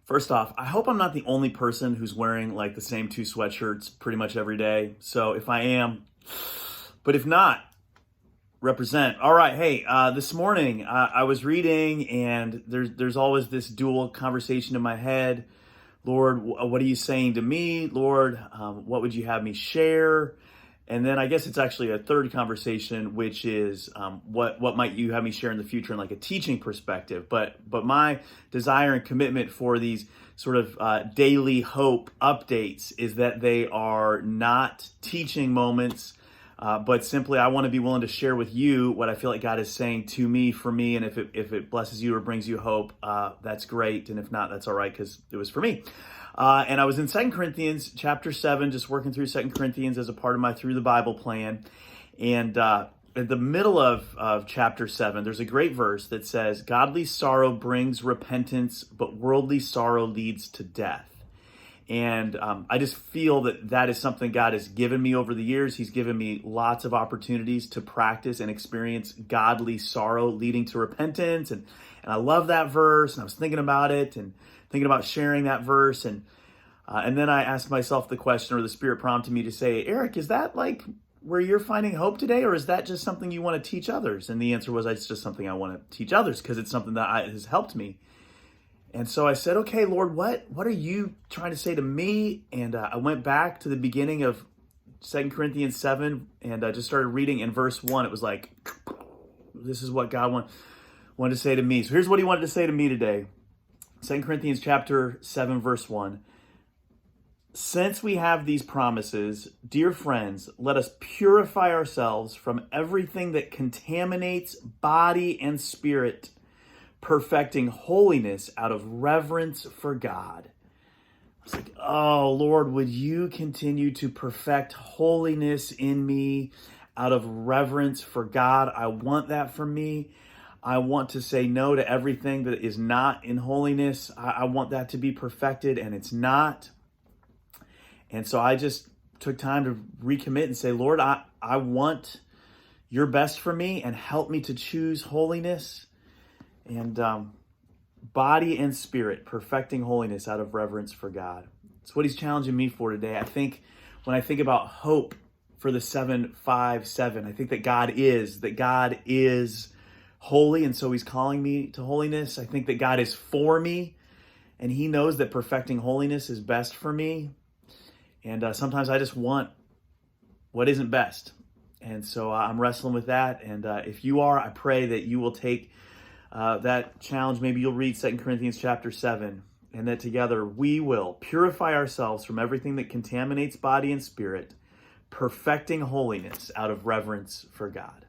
First off, I hope I'm not the only person who's wearing like the same two sweatshirts pretty much every day. So if I am, but if not, represent. All right, hey, this morning I was reading, and there's always this dual conversation in my head. Lord, what are you saying to me? Lord, what would you have me share? And then I guess it's actually a third conversation, which is what might you have me share in the future in like a teaching perspective. But my desire and commitment for these sort of daily hope updates is that they are not teaching moments, but simply I want to be willing to share with you what I feel like God is saying to me, for me. And if it blesses you or brings you hope, that's great. And if not, that's all right, because it was for me. And I was in 2 Corinthians chapter 7, just working through 2 Corinthians as a part of my Through the Bible plan. And at the middle of chapter 7, there's a great verse that says, "Godly sorrow brings repentance, but worldly sorrow leads to death." And I just feel that is something God has given me over the years. He's given me lots of opportunities to practice and experience godly sorrow leading to repentance. And I love that verse. And I was thinking about it and thinking about sharing that verse. And then I asked myself the question, or the Spirit prompted me to say, "Eric, is that like where you're finding hope today? Or is that just something you want to teach others?" And the answer was, it's just something I want to teach others because it's something that has helped me. And so I said, "Okay, Lord, what are you trying to say to me?" And I went back to the beginning of 2 Corinthians 7, and I just started reading in verse 1. It was like, this is what God wanted to say to me. So here's what he wanted to say to me today. 2 Corinthians chapter 7, verse 1. "Since we have these promises, dear friends, let us purify ourselves from everything that contaminates body and spirit, perfecting holiness out of reverence for God." I was like, oh, Lord, would you continue to perfect holiness in me out of reverence for God? I want that for me. I want to say no to everything that is not in holiness. I want that to be perfected, and it's not. And so I just took time to recommit and say, Lord, I want your best for me, and help me to choose holiness. And body and spirit, perfecting holiness out of reverence for God. It's what he's challenging me for today. I think when I think about hope for the 7-5-7, I think that God is holy, and so he's calling me to holiness. I think that God is for me, and he knows that perfecting holiness is best for me. And sometimes I just want what isn't best. And so I'm wrestling with that. And if you are, I pray that you will take that challenge. Maybe you'll read 2 Corinthians chapter 7, and that together we will purify ourselves from everything that contaminates body and spirit, perfecting holiness out of reverence for God.